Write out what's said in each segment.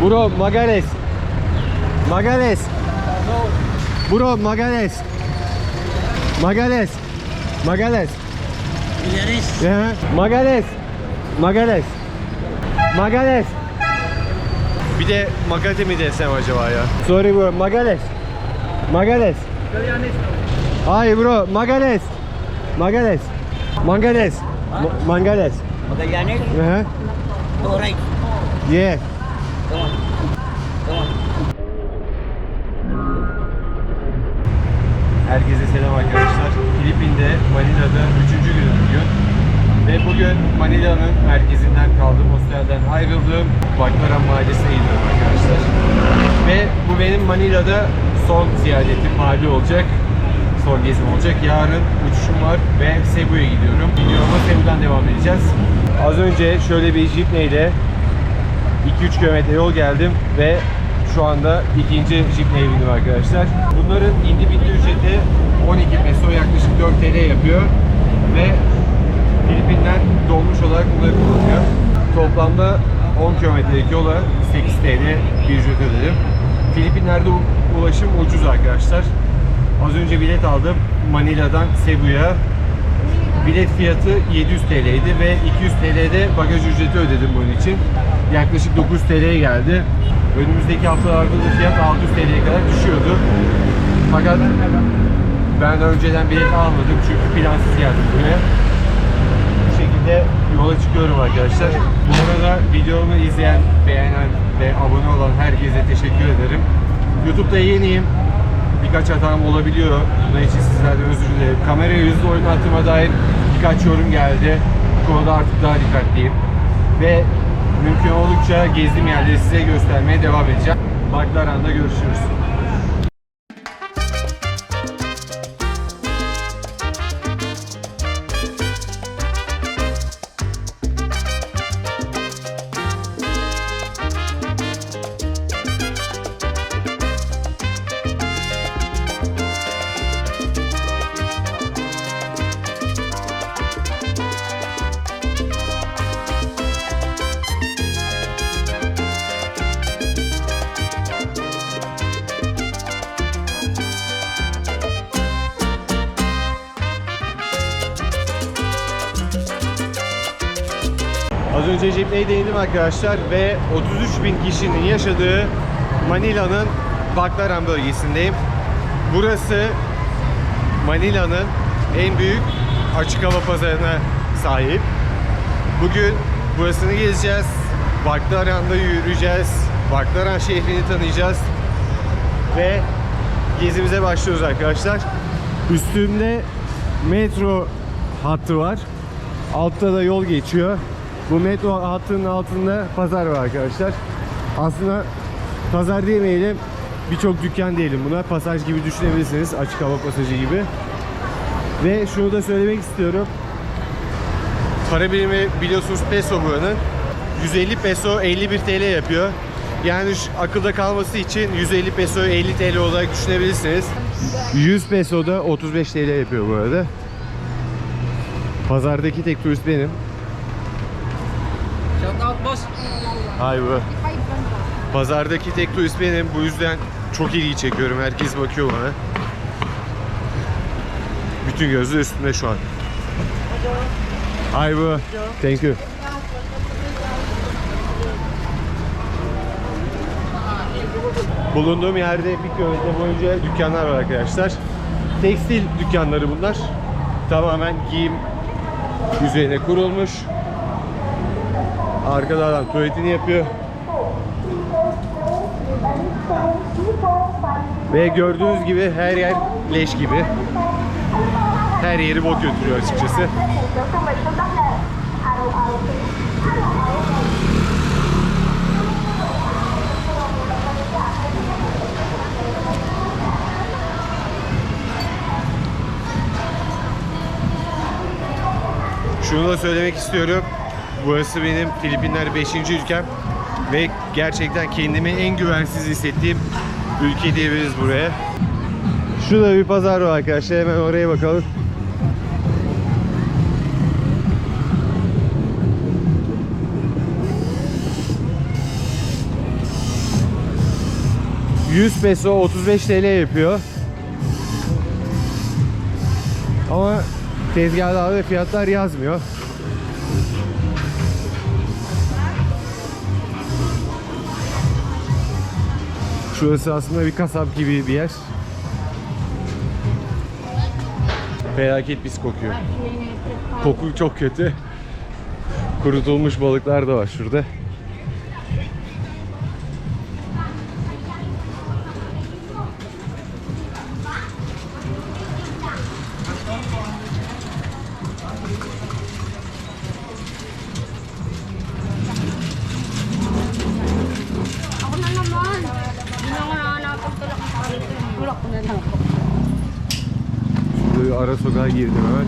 Bro, Magares. Magares. Bro, Magares. Magares. Magares. Yeah. Magares. Magares. Magares. Bir de Magate mi desem acaba ya? Sorry bro, Magares. Magares. Hayır bro, Magares. Magares. Mangares. Mangares. Magallanes? Yeah. Go right. Yeah. Go on. Go on. Herkese selam arkadaşlar. Filipin'de, Manila'da 3. günüm bugün. Ve bugün Manila'nın merkezinden kaldığım hostelden ayrıldığım Baclaran Mahallesi'ne gidiyorum arkadaşlar. Ve bu benim Manila'da son ziyaretim, mahalle olacak. Son gezim olacak. Yarın uçuşum var ve Cebu'ya gidiyorum. Videoma Cebu'dan devam edeceğiz. Az önce şöyle bir Jeepney ile 2-3 kilometre yol geldim ve şu anda ikinci Jeepney'e bindim arkadaşlar. Bunların indi bindi ücreti 12 peso, yaklaşık 4 TL yapıyor ve Filipinler dolmuş olarak bunları kullanıyor. Toplamda 10 kilometrelik yola 8 TL bir ücret ödedim. Filipinler'de ulaşım ucuz arkadaşlar. Az önce bilet aldım Manila'dan Cebu'ya. Bilet fiyatı 700 TL'ydi ve 200 TL'de bagaj ücreti ödedim bunun için. Yaklaşık 900 TL'ye geldi. Önümüzdeki haftalarda da fiyat 600 TL'ye kadar düşüyordu. Fakat ben önceden bilet almadım çünkü plansız geldim buraya. Bu şekilde yola çıkıyorum arkadaşlar. Bu arada videomu izleyen, beğenen ve abone olan herkese teşekkür ederim. YouTube'da yeniyim. Birkaç hatam olabiliyor. Bunun için sizlerden özür dilerim. Kamerayı hızlı oynattığıma dair birkaç yorum geldi. Bu konuda artık daha dikkatliyim. Ve mümkün oldukça gezdiğim yerleri size göstermeye devam edeceğim. Baclaran'da görüşürüz. Az önce Jeepney'de indim arkadaşlar ve 33.000 kişinin yaşadığı Manila'nın Baclaran bölgesindeyim. Burası Manila'nın en büyük açık hava pazarına sahip. Bugün burasını gezeceğiz. Baclaran'da yürüyeceğiz. Baclaran şehrini tanıyacağız. Ve gezimize başlıyoruz arkadaşlar. Üstümde metro hattı var. Altta da yol geçiyor. Bu metro hattının altında pazar var arkadaşlar. Aslında pazar demeyelim, birçok dükkan diyelim buna. Pasaj gibi düşünebilirsiniz, açık hava pasajı gibi. Ve şunu da söylemek istiyorum. Para birimi biliyorsunuz peso buranın. 150 peso 51 TL yapıyor. Yani akılda kalması için 150 peso 50 TL olarak düşünebilirsiniz. 100 peso da 35 TL yapıyor bu arada. Pazardaki tek turist benim. Hayır bu. Pazardaki tek turist benim. Bu yüzden çok ilgi çekiyorum. Herkes bakıyor bana. Bütün gözler üstümde şu an. Hi bro. Thank you. Bulunduğum yerde 1 kilometre boyunca dükkanlar var arkadaşlar. Tekstil dükkanları bunlar. Tamamen giyim üzerine kurulmuş. Arkada adam tuvaletini yapıyor. Ve gördüğünüz gibi her yer leş gibi. Her yeri bok götürüyor açıkçası. Şunu da söylemek istiyorum. Burası benim Filipinler 5. ülkem ve gerçekten kendimi en güvensiz hissettiğim ülke diyebiliriz buraya. Şurada bir pazar var arkadaşlar, hemen oraya bakalım. 100 peso 35 TL yapıyor. Ama tezgahlarda fiyatlar yazmıyor. Şurası aslında bir kasap gibi bir yer. Felaket pis kokuyor. Koku çok kötü. Kurutulmuş balıklar da var şurada. Ako na naman. Hindi na ako nakanapan tulak ng parito. Tulak ko na lang. Şurada bir ara sokağa girdim hemen.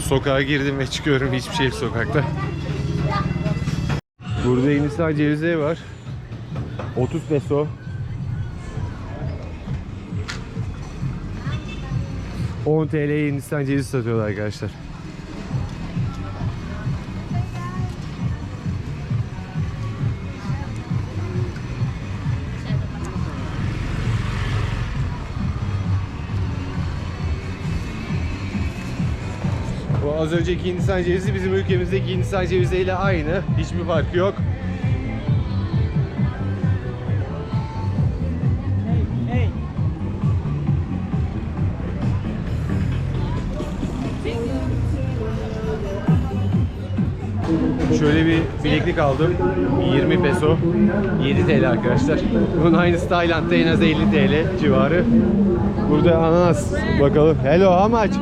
Sokağa girdim ve çıkıyorum, hiçbir şey yok sokakta. Burada Hindistan cevizi var. 30 peso. 10 TL'ye Hindistan cevizi satıyorlar arkadaşlar. Bu az önceki Hindistan cevizi bizim ülkemizdeki Hindistan ceviziyle aynı. Hiçbir farkı yok. Şöyle bir bileklik aldım. 20 peso. 7 TL arkadaşlar. Bunun aynısı Tayland'da en az 50 TL civarı. Burada ananas. Bakalım. Hello, how much?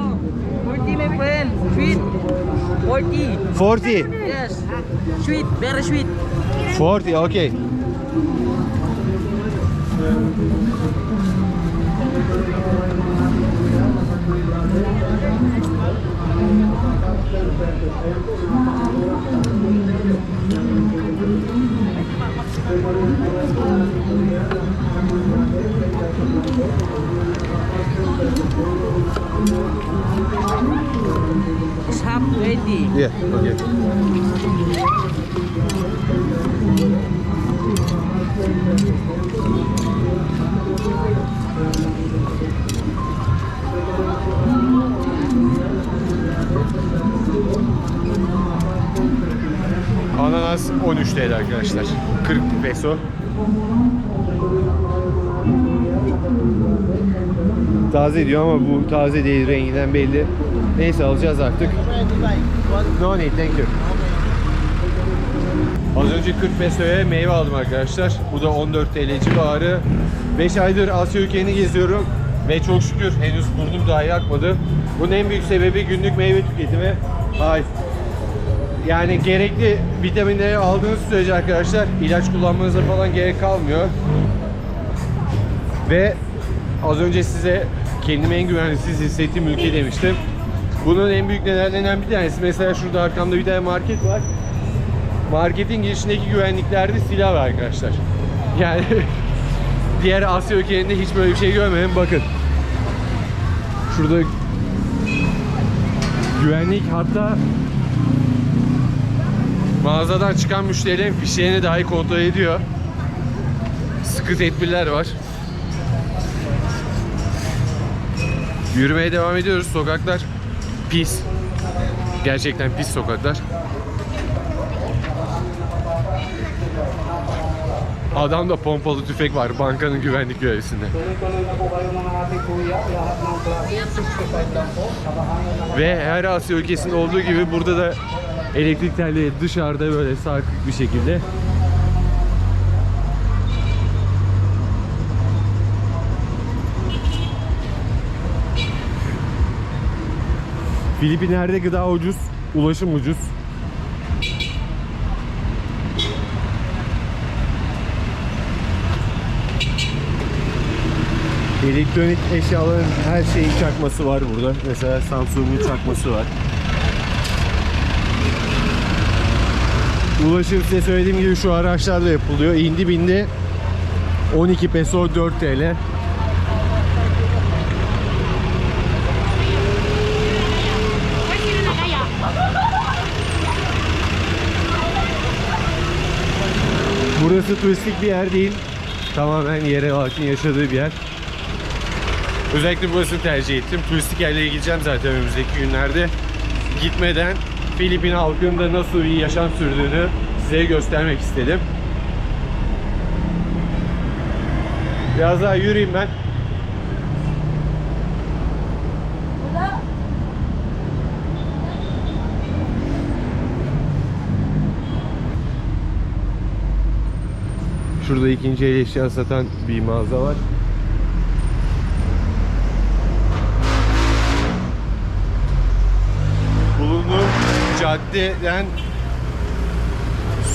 40 my friend. Sweet. 40. 40. Yes. Sweet. Very sweet. 40, okay. It's half 20. Yeah, okay. Ananas 13 TL arkadaşlar. 40 peso. Taze diyor ama bu taze değil, renginden belli. Neyse, alacağız artık. No need, thank you. Az önce 40 pesoya meyve aldım arkadaşlar. Bu da 14 TL civarı. 5 aydır Asya ülkelerini geziyorum ve çok şükür henüz burnum dahi akmadı. Bunun en büyük sebebi günlük meyve tüketimi. Yani gerekli vitaminleri aldığınız sürece arkadaşlar ilaç kullanmanıza falan gerek kalmıyor. Ve az önce size kendimi en güvenlisiz hissettiğim ülke demiştim. Bunun en büyük nedenlerinden bir tanesi, mesela şurada arkamda bir tane market var. Marketin girişindeki güvenliklerde silah var arkadaşlar. Yani diğer Asya ülkelerinde hiç böyle bir şey görmedim. Bakın. Şurada güvenlik, hatta mağazadan çıkan müşterilerin fişlerini dahi kontrol ediyor. Sıkı tedbirler var. Yürümeye devam ediyoruz. Sokaklar pis. Gerçekten pis sokaklar. Adamda pompalı tüfek var bankanın güvenlik görevlisinde. Ve her Asya ülkesinde olduğu gibi burada da elektrik telleri dışarıda böyle sarkık bir şekilde. Filipinler'de gıda ucuz, ulaşım ucuz. Elektronik eşyaların her şeyin çakması var burada. Mesela Samsung'un çakması var. Ulaşım, size söylediğim gibi şu araçlarda yapılıyor. İndi bindi 12 peso 4 TL. Burası turistik bir yer değil. Tamamen yerel halkın yaşadığı bir yer. Özellikle burasını tercih ettim. Turistik yerlere gideceğim zaten önümüzdeki günlerde. Gitmeden Filipin halkının nasıl bir yaşam sürdüğünü size göstermek istedim. Biraz daha yürüyeyim ben. Şurada ikinci el eşya satan bir mağaza var. Bulunduğum caddeden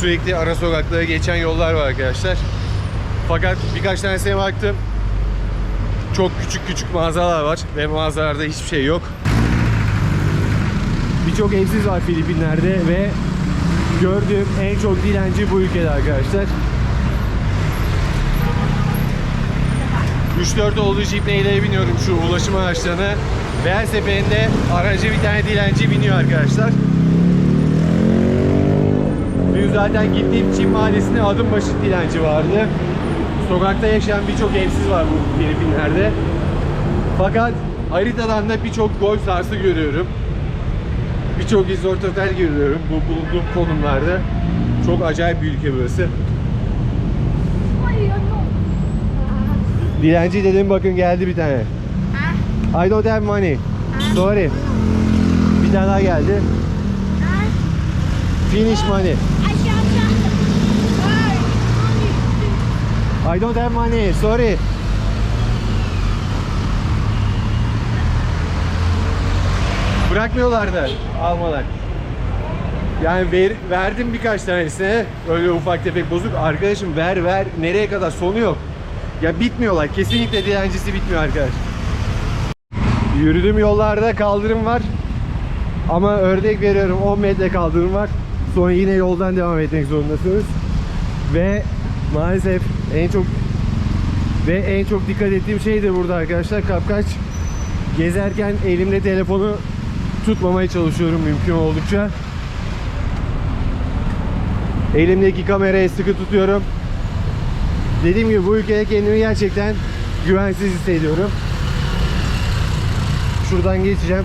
sürekli ara sokaklara geçen yollar var arkadaşlar. Fakat birkaç tanesine baktım. Çok küçük mağazalar var ve mağazalarda hiçbir şey yok. Birçok evsiz var Filipinler'de ve gördüğüm en çok dilenci bu ülkede arkadaşlar. 3-4 olduğu Jeepney'lere biniyorum şu ulaşım araçlarına ve her seferinde araca bir tane dilenci biniyor arkadaşlar. Dün zaten gittiğim Çin mahallesinde adım başı dilenci vardı. Sokakta yaşayan birçok evsiz var bu Filipinler'de. Fakat haritadan da birçok golf sahası görüyorum. Birçok resort otel görüyorum bu bulunduğum konumlarda. Çok acayip bir ülke burası. Dilenci dedim, bakın geldi bir tane. I don't have money. Sorry. Bir tane daha geldi. Finish money. I don't have money. Sorry. Bırakmıyorlar da almalar. Yani verdim birkaç tanesine. Öyle ufak tefek bozuk. Arkadaşım ver. Nereye kadar? Sonu yok. Ya bitmiyorlar. Kesinlikle dilencisi bitmiyor arkadaş. Yürüdüğüm yollarda kaldırım var. Ama örnek veriyorum 10 metre kaldırım var. Sonra yine yoldan devam etmek zorundasınız. Ve maalesef en çok dikkat ettiğim şey de burada arkadaşlar. Kapkaç gezerken elimde telefonu tutmamaya çalışıyorum mümkün oldukça. Elimdeki kamerayı sıkı tutuyorum. Dediğim gibi bu ülkede kendimi gerçekten güvensiz hissediyorum. Şuradan geçeceğim.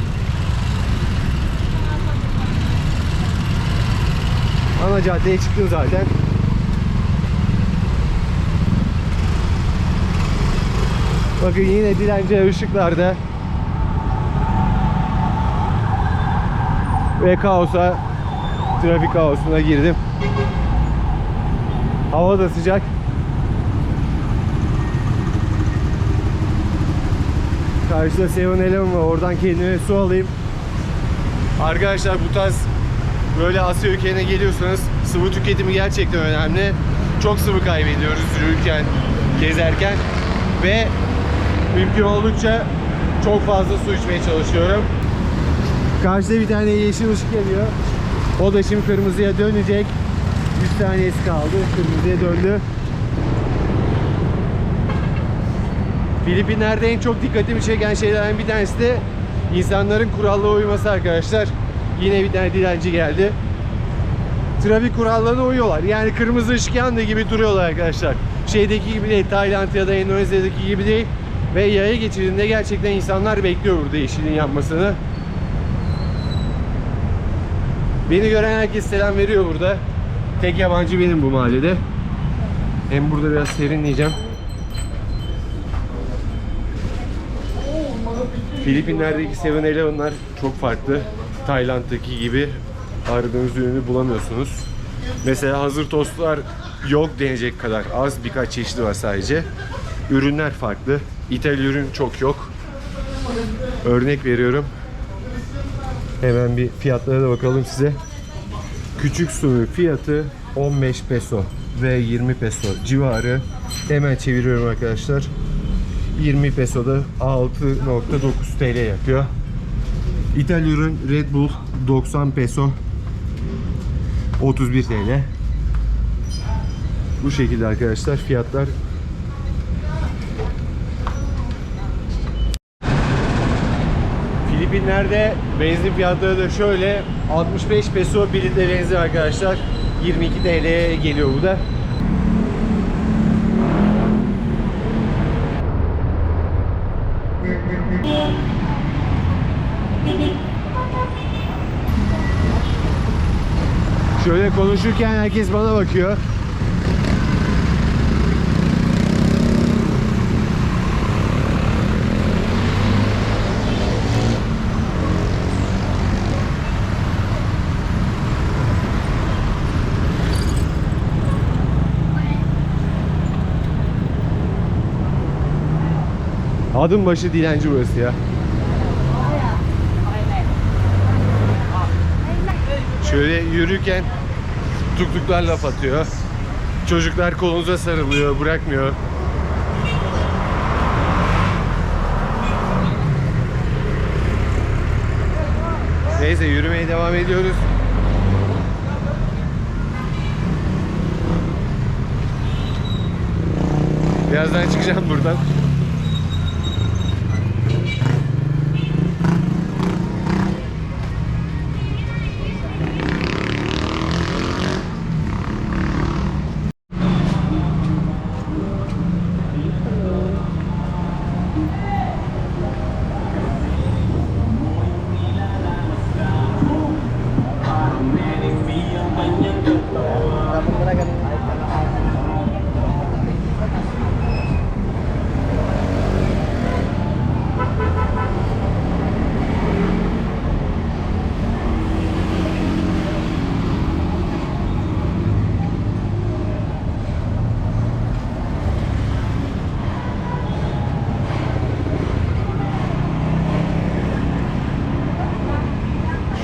Ana caddeye çıktım zaten. Bakın yine dilenci ışıklarda ve trafik kaosuna girdim. Hava da sıcak. Karşıda 7-Eleven var. Oradan kendime su alayım. Arkadaşlar bu tarz böyle Asya ülkelerine geliyorsanız sıvı tüketimi gerçekten önemli. Çok sıvı kaybediyoruz yürürken, gezerken ve mümkün oldukça çok fazla su içmeye çalışıyorum. Karşıda bir tane yeşil ışık geliyor. O da şimdi kırmızıya dönecek. 100 saniyesi kaldı. Kırmızıya döndü. Filipinler'de en çok dikkatimi çeken şeylerden bir tanesi de insanların kurallara uyması arkadaşlar. Yine bir tane dilenci geldi. Trafik kurallarına uyuyorlar. Yani kırmızı ışık yandığı gibi duruyorlar arkadaşlar. Şeydeki gibi değil, Tayland ya da Endonezya'daki gibi değil. Ve yaya geçidinde gerçekten insanlar bekliyor burada yeşilin yanmasını. Beni gören herkes selam veriyor burada. Tek yabancı benim bu mahallede. Hem burada biraz serinleyeceğim. Filipinler'deki 7-Eleven'lar çok farklı. Tayland'daki gibi aradığınız ürünü bulamıyorsunuz. Mesela hazır tostlar yok denecek kadar az, birkaç çeşidi var sadece. Ürünler farklı. İthal ürün çok yok. Örnek veriyorum. Hemen bir fiyatlara da bakalım size. Küçük suyun fiyatı 15 peso ve 20 peso civarı. Hemen çeviriyorum arkadaşlar. 20 pesoda 6.9 TL yapıyor. İthal ürün Red Bull 90 peso 31 TL. Bu şekilde arkadaşlar fiyatlar. Filipinler'de benzin fiyatları da şöyle: 65 peso 1 litre benzin arkadaşlar. 22 TL'ye geliyor bu da. Şöyle konuşurken herkes bana bakıyor. Adım başı dilenci burası ya. Şöyle yürürken tuktuklar laf atıyor. Çocuklar kolunuza sarılıyor, bırakmıyor. Neyse yürümeye devam ediyoruz. Birazdan çıkacağım buradan.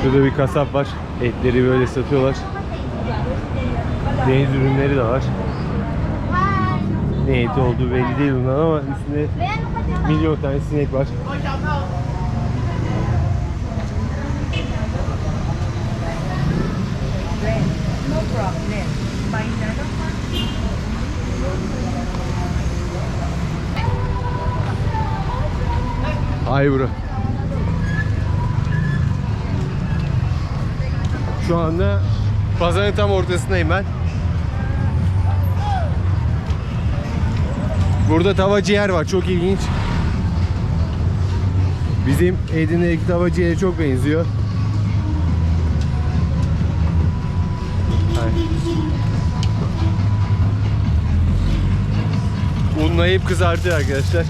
Şurada bir kasap var. Etleri böyle satıyorlar. Deniz ürünleri de var. Ne eti olduğu belli değil bundan ama üstünde milyon tane sinek var. No problem. Ay bro. Şu anda pazarın tam ortasındayım ben. Burada tava ciğer var, çok ilginç. Bizim Edirne'deki tava ciğere çok benziyor. Unlayıp kızartıyor arkadaşlar.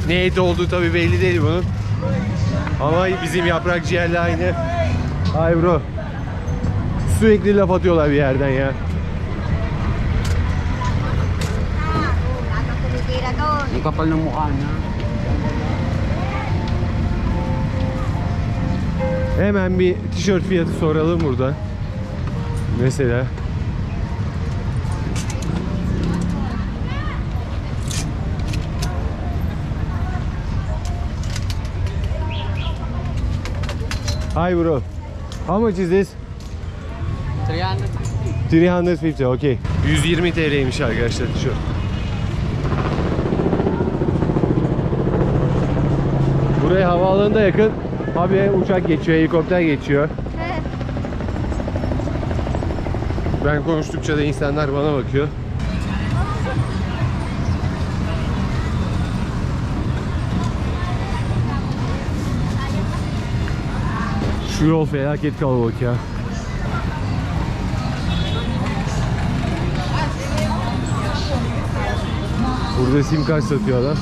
Ne eti olduğu tabi belli değil bunun. Ama bizim yaprak ciğerle aynı. Ay bro. Sürekli laf atıyorlar bir yerden ya. Ang kapal ng mukha niya. Hemen bir tişört fiyatı soralım burada. Mesela. Hi bro. How much is this? 350. 350, okay. 120 TL'ymiş arkadaşlar tişört. Buraya havaalanına yakın. Abi uçak geçiyor, helikopter geçiyor. Ben konuştukça da insanlar bana bakıyor. Şu yol felaket kalabalık ya. Burada sim kart satıyor adam.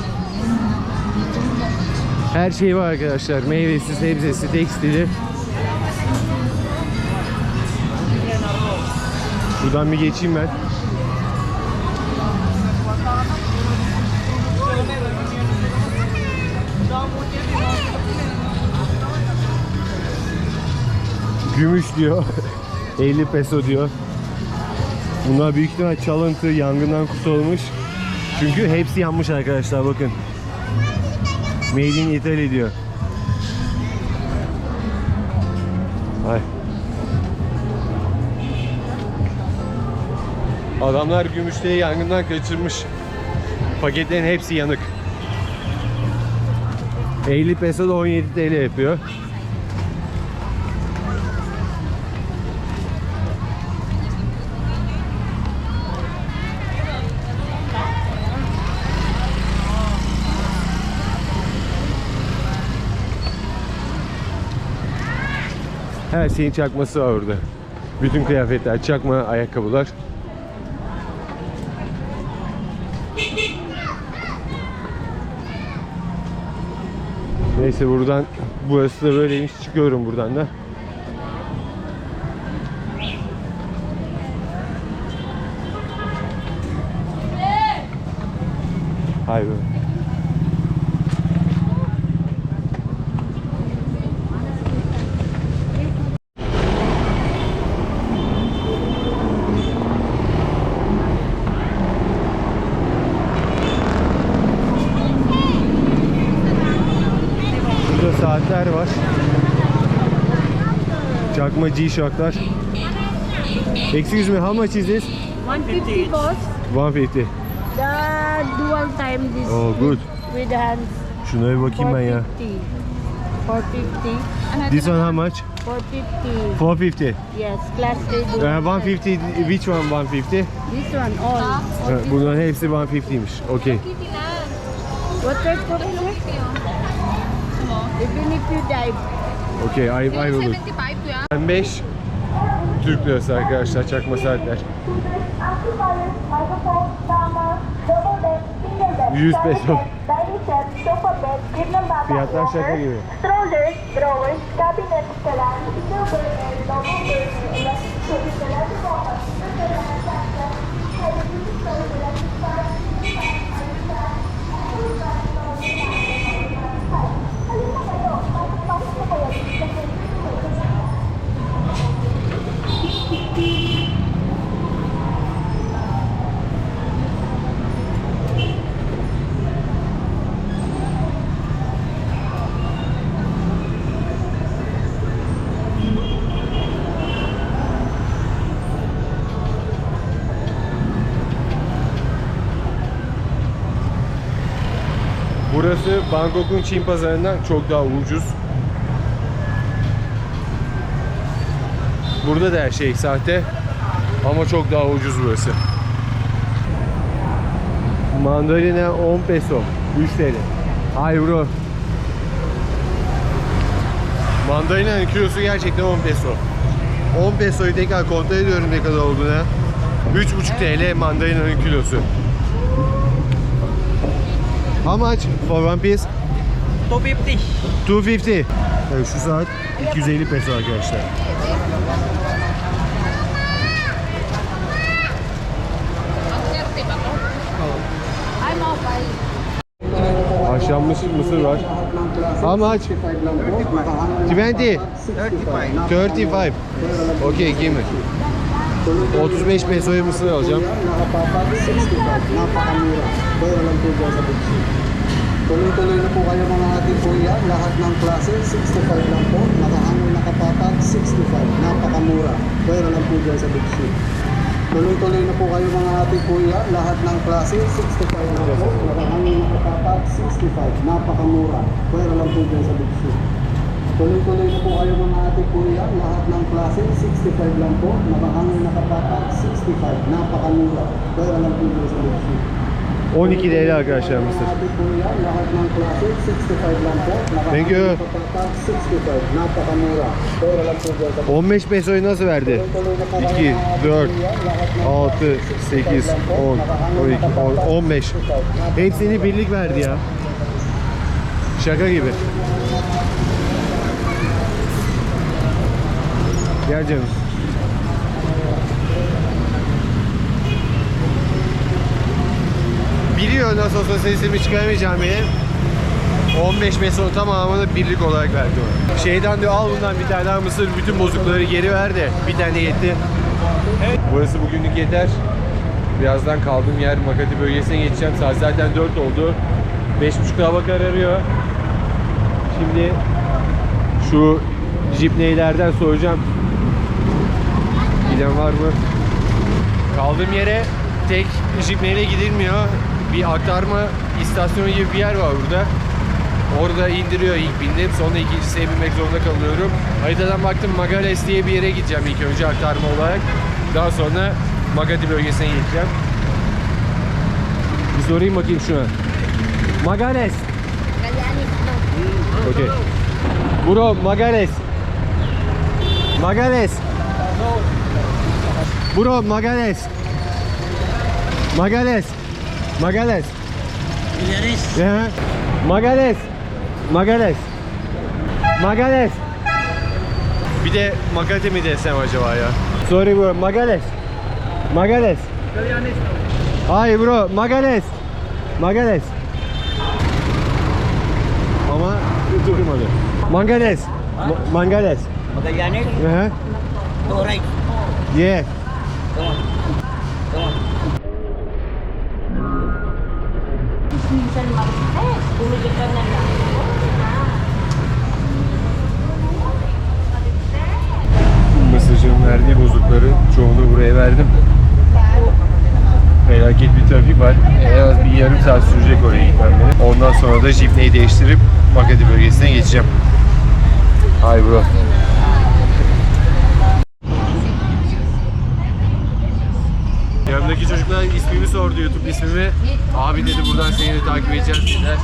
Her şey var arkadaşlar. Meyvesi, sebzesi, tekstili. Buradan bir geçeyim ben. Gümüş diyor. 50 peso diyor. Bunlar büyük ihtimal çalıntı, yangından kurtulmuş. Çünkü hepsi yanmış arkadaşlar, bakın. Made in Italy diyor. Ay. Adamlar gümüşleri yangından kaçırmış. Paketlerin hepsi yanık. 50 peso da 17 TL yapıyor. Her şeyin çakması var orada. Bütün kıyafetler, çakma ayakkabılar. Neyse buradan, burası da böyleymiş. Çıkıyorum buradan da. Hayır. Burada saatler var. Çakma G-Shock'lar. Excuse me, how much is this? 150 boss. 150. The dual time this Oh, good. with hands. Şuna bir bakayım ben ya. 450. This one how much? 450. 450. Yes, class A dual. 150, which one 150? This one all. Bunların hepsi 150'ymiş. Okay. What type of it? Even if you dive. Okay, I will look. 25 Türk lirası arkadaşlar çakma saatler. 100 peso. Fiyatlar şaka gibi. Strollers, drawers, cabinets, kalan, single burner, double burner, electric cooking, electric oven, Burası Bangkok'un Çin pazarından çok daha ucuz. Burada da her şey sahte ama çok daha ucuz burası. Mandalina 10 peso, 3 TL. Ay bro. Mandalina'nın kilosu gerçekten 10 peso. 10 pesoyu tekrar kontrol ediyorum ne kadar olduğuna. 3,5 TL mandalina'nın kilosu. How much for one piece? 250. 250. Evet, şu saat 250 peso arkadaşlar. Haşlanmış mısır var. How much? 20. 35. Okay, give me. 35 pesoya mısır alacağım. Tuloy-tuloy na po kayo mga ating kuya, lahat ng klase, 65 lang po, nakahangoy na kapatag, 65, napakamura, pwera lang po dyan sa Big Shoe. Tuloy-tuloy na po kayo mga ating kuya, lahat ng klase, 65 lang po, nakahangoy na kapatag, 65, napakamura, pwera lang po dyan sa Big Shoe. Tuloy-tuloy na po kayo mga ating kuya, lahat ng klase, 65 lang po, nakahangoy na kapatag, 65, napakamura, pwera lang po dyan sa Big Shoe. 12 TL arkadaşlar mısır. Thank you. 15 pesoyu nasıl verdi? 2, 4, 6, 8, 10, 12, 15. Hepsini birlik verdi ya. Şaka gibi. Gel canım. Biliyor nasıl olsa sesimi çıkaramayacağım benim. 15 peso tamamını birlik olarak verdi ona. Şeyden diyor al bundan bir tane daha mısır, bütün bozukları geri ver de bir tane yetti. Evet. Burası bugünlük yeter. Birazdan kaldığım yer Makati bölgesine geçeceğim. Saat zaten 4 oldu. 5.30'da hava kararıyor. Şimdi şu jipneylerden soracağım. Giden var mı? Kaldığım yere tek jipneyle gidilmiyor. Bir aktarma istasyonu gibi bir yer var burada. Orada indiriyor ilk bindim. Sonra ikincisine binmek zorunda kalıyorum. Haritadan baktım Magales diye bir yere gideceğim ilk önce aktarma olarak. Daha sonra Makati bölgesine gideceğim. Bir sorayım bakayım şuna. Magales. Okay. Bro, Magales. Magales. Bro, Magales. Magales. Magales. Yeah. Magales. Magales. Magales. Bir de Makati mi desem acaba ya? Sorry bro, Magales. Magales. Hayır bro, Magales. Magales. Ama durmadı. Magales. Magales. Magallanes, Aha. to right. Yeah. Minsan marites. Bumili ka na lang. Mesajın verdiği bozukları çoğunu buraya verdim. Felaket bir trafik var. En az bir yarım saat sürecek oraya gitmem benim. Ondan sonra da jipneyi değiştirip Makati bölgesine geçeceğim. Hay bro. Yanımdaki çocuklar ismimi sordu, YouTube ismimi. Abi dedi buradan seni de takip edeceğiz dediler.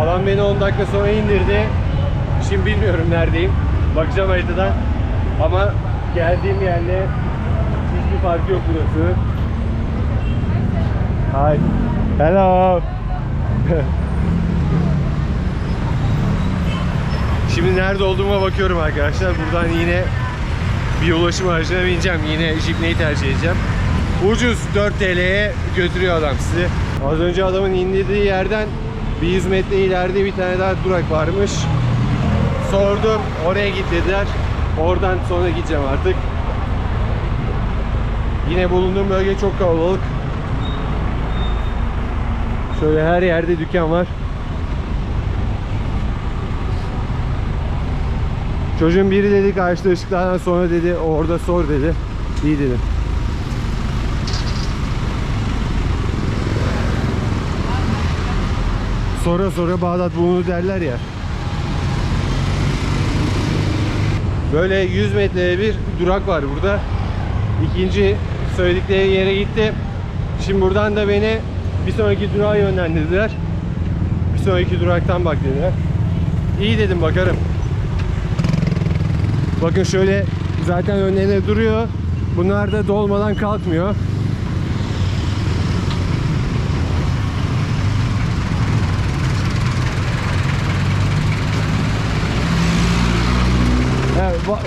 Adam beni 10 dakika sonra indirdi. Şimdi bilmiyorum neredeyim. Bakacağım haritadan. Ama geldiğim yerle hiçbir farkı yok burası. Hi. Hello. Şimdi nerede olduğuma bakıyorum arkadaşlar. Buradan yine bir ulaşım aracına bineceğim. Yine jipneyi tercih edeceğim. Ucuz 4 TL'ye götürüyor adam sizi. Az önce adamın indirdiği yerden bir 100 metre ileride bir tane daha durak varmış. Sordum, oraya git dediler. Oradan sonra gideceğim artık. Yine bulunduğum bölge çok kalabalık. Şöyle her yerde dükkan var. Çocuğun biri dedi karşıda ışıklardan sonra dedi orada sor dedi. İyi dedim. Sonra sonra Bağdat bulunur derler ya. Böyle 100 metreye bir durak var burada. İkinci söyledikleri yere gitti. Şimdi buradan da beni bir sonraki durağa yönlendirdiler. Bir sonraki duraktan bak dediler. İyi dedim, bakarım. Bakın şöyle zaten önlerine duruyor. Bunlar da dolmadan kalkmıyor.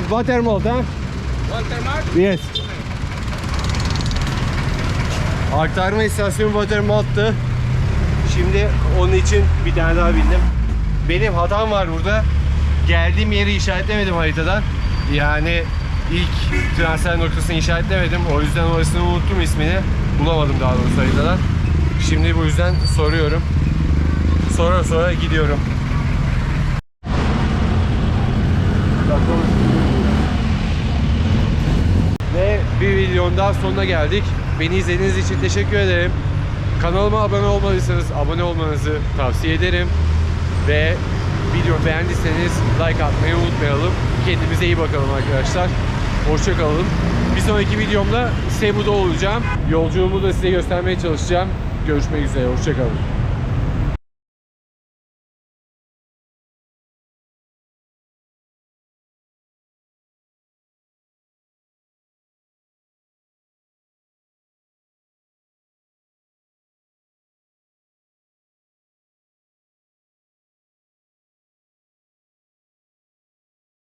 Watermalt ha? Watermalt? Yes. Aktarma istasyonu Watermalt'tı. Şimdi onun için bir tane daha bindim. Benim hatam var burada. Geldiğim yeri işaretlemedim haritadan. Yani ilk transfer noktasını işaretlemedim. O yüzden orasını unuttum, ismini. Bulamadım daha doğrusu haritadan. Şimdi bu yüzden soruyorum. Sonra gidiyorum. Ve bir videonun daha sonuna geldik. Beni izlediğiniz için teşekkür ederim. Kanalıma abone olmadıysanız abone olmanızı tavsiye ederim. Ve videomu beğendiyseniz like atmayı unutmayalım. Kendimize iyi bakalım arkadaşlar. Hoşça kalın. Bir sonraki videomda Cebu'da olacağım. Yolculuğumu da size göstermeye çalışacağım. Görüşmek üzere. Hoşça kalın.